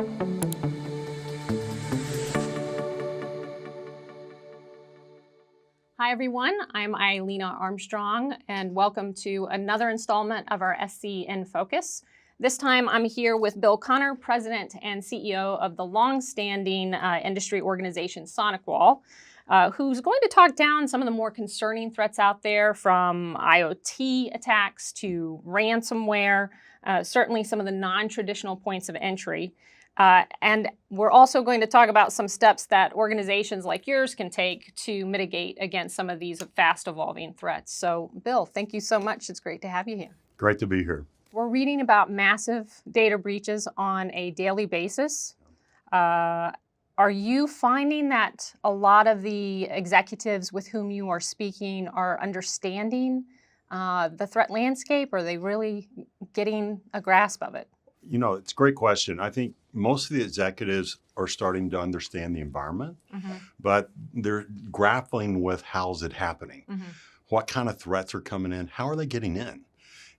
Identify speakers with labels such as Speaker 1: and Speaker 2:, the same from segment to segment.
Speaker 1: Hi everyone, I'm Illena Armstrong and welcome to another installment of our SC in Focus. This time I'm here with Bill Conner, President and CEO of the long-standing industry organization SonicWall, who's going to talk down some of the more concerning threats out there, from IoT attacks to ransomware, certainly some of the non-traditional points of entry. And we're also going to talk about some steps that organizations like yours can take to mitigate against some of these fast evolving threats. So Bill, thank you so much. It's great to have you here.
Speaker 2: Great to be here.
Speaker 1: We're reading about massive data breaches on a daily basis. Are you finding that a lot of the executives with whom you are speaking are understanding the threat landscape? Are they really getting a grasp of it?
Speaker 2: You know, it's a great question. I think most of the executives are starting to understand the environment, but they're grappling with how's it happening? What kind of threats are coming in? How are they getting in?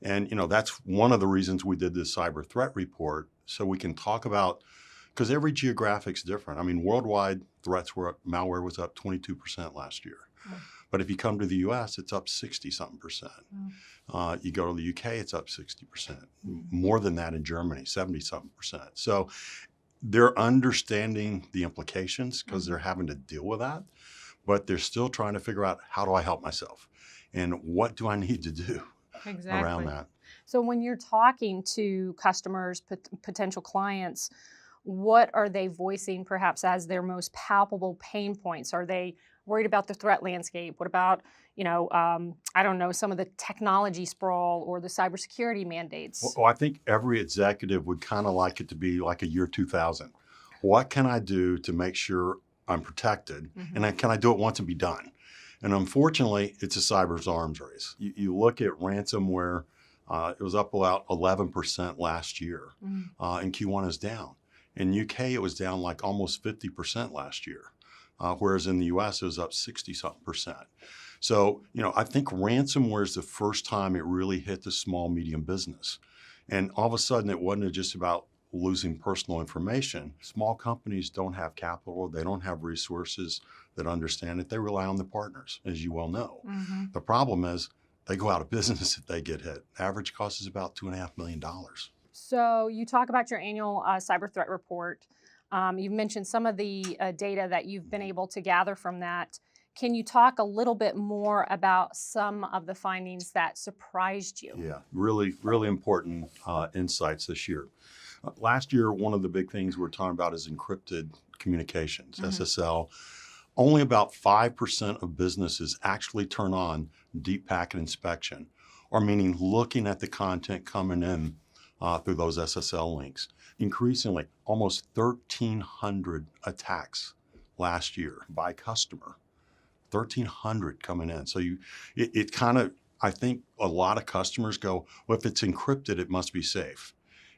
Speaker 2: And, you know, that's one of the reasons we did this cyber threat report, so we can talk about, because every geographic's different. I mean, worldwide threats were up, malware was up 22% last year. But if you come to the US, it's up 60-something%. You go to the UK, it's up 60%. More than that in Germany, 70-something%. So they're understanding the implications because they're having to deal with that, but they're still trying to figure out, how do I help myself? And what do I need to do around that?
Speaker 1: So when you're talking to customers, potential clients, what are they voicing perhaps as their most palpable pain points? Are they worried about the threat landscape? What about, you know, I don't know, some of the technology sprawl or the cybersecurity mandates?
Speaker 2: Well, I think every executive would kind of like it to be like a year 2000. What can I do to make sure I'm protected? And can I do it once and be done? And unfortunately, it's a cyber's arms race. You look at ransomware, it was up about 11% last year, and Q1 is down. In UK, it was down like almost 50% last year. Whereas in the US, it was up 60-something%. So, you know, I think ransomware is the first time it really hit the small, medium business. And all of a sudden, it wasn't just about losing personal information. Small companies don't have capital, they don't have resources that understand it. They rely on the partners, as you well know. The problem is they go out of business if they get hit. Average cost is about $2.5 million.
Speaker 1: So you talk about your annual cyber threat report. You've mentioned some of the data that you've been able to gather from that. Can you talk a little bit more about some of the findings that surprised you?
Speaker 2: Yeah, really, really important insights this year. Last year, one of the big things we're talking about is encrypted communications, SSL. Only about 5% of businesses actually turn on deep packet inspection, or meaning looking at the content coming in through those SSL links. Increasingly, almost 1,300 attacks last year by customer, 1,300 coming in. So it kind of, I think a lot of customers go, well, if it's encrypted, it must be safe.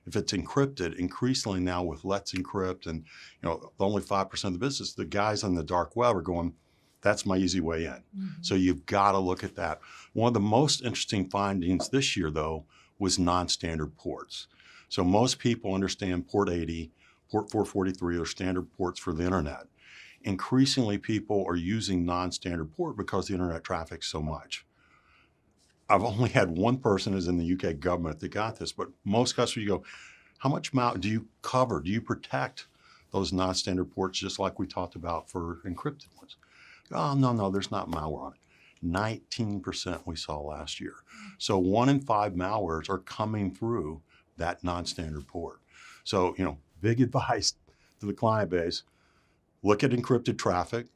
Speaker 2: If it's encrypted, increasingly now with Let's Encrypt and, you know, only 5% of the business, the guys on the dark web are going, that's my easy way in. So you've got to look at that. One of the most interesting findings this year, though, was non-standard ports. So most people understand port 80, port 443 are standard ports for the internet. Increasingly, people are using non-standard port because the internet traffic's so much. I've only had one person who's in the UK government that got this, but most customers, you go, how much do you cover? Do you protect those non-standard ports just like we talked about for encrypted ones? Oh, no, there's not malware on it. 19% we saw last year. So 1 in 5 malwares are coming through that non-standard port. So, you know, big advice to the client base, look at encrypted traffic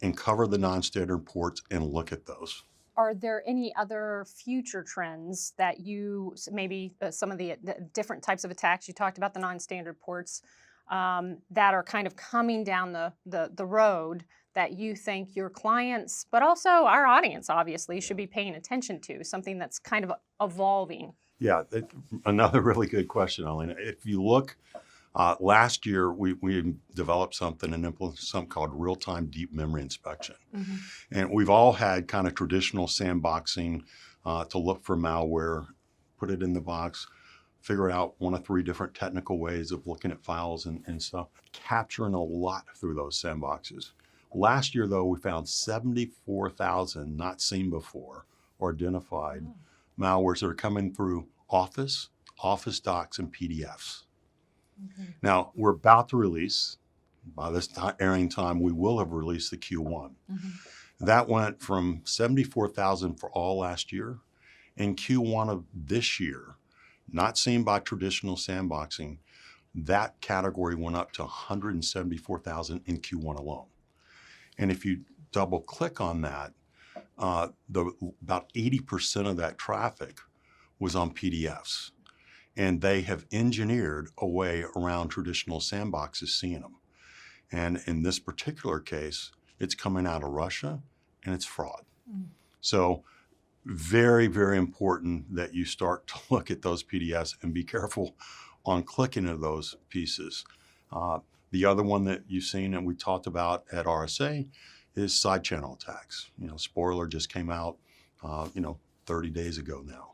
Speaker 2: and cover the non-standard ports and look at those.
Speaker 1: Are there any other future trends that you, maybe some of the different types of attacks, you talked about the non-standard ports, that are kind of coming down the road that you think your clients, but also our audience obviously, should be paying attention to, something that's kind of evolving?
Speaker 2: Yeah, another really good question, Illena. If you look, last year we developed something and implemented something called real-time deep memory inspection. And we've all had kind of traditional sandboxing to look for malware, put it in the box. figure out one of 3 different technical ways of looking at files and stuff, capturing a lot through those sandboxes. Last year, though, we found 74,000 not seen before or identified malwares that are coming through Office docs, and PDFs.
Speaker 1: Okay.
Speaker 2: Now, we're about to release, by this airing time, we will have released the Q1. That went from 74,000 for all last year. In Q1 of this year, not seen by traditional sandboxing, that category went up to 174,000 in Q1 alone. And if you double click on that, about 80% of that traffic was on PDFs. And they have engineered a way around traditional sandboxes seeing them. And in this particular case, it's coming out of Russia and it's fraud. So very, very important that you start to look at those PDFs and be careful on clicking into those pieces. The other one that you've seen and we talked about at RSA is Sidechannel attacks. Spoiler just came out, 30 days ago now.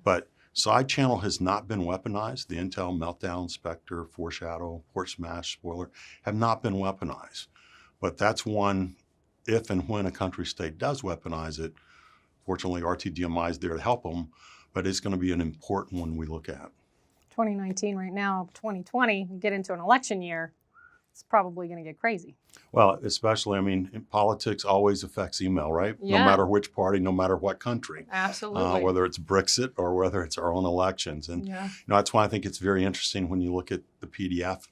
Speaker 2: But Sidechannel has not been weaponized. The Intel Meltdown, Spectre, Foreshadow, Port Smash, Spoiler have not been weaponized. But that's one, if and when a country state does weaponize it, fortunately RTDMI is there to help them, but it's going to be an important one we look at.
Speaker 1: 2019 right now, 2020, you get into an election year, it's probably going to get crazy.
Speaker 2: Well, especially, in politics always affects email, right?
Speaker 1: Yeah.
Speaker 2: No matter which party, no matter what country.
Speaker 1: Absolutely.
Speaker 2: Whether it's Brexit or whether it's our own elections. And that's why I think it's very interesting when you look at the PDF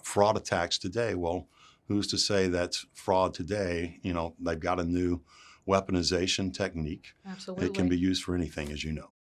Speaker 2: fraud attacks today. Well, who's to say that's fraud today? They've got a new weaponization technique.
Speaker 1: Absolutely.
Speaker 2: It can be used for anything, as you know.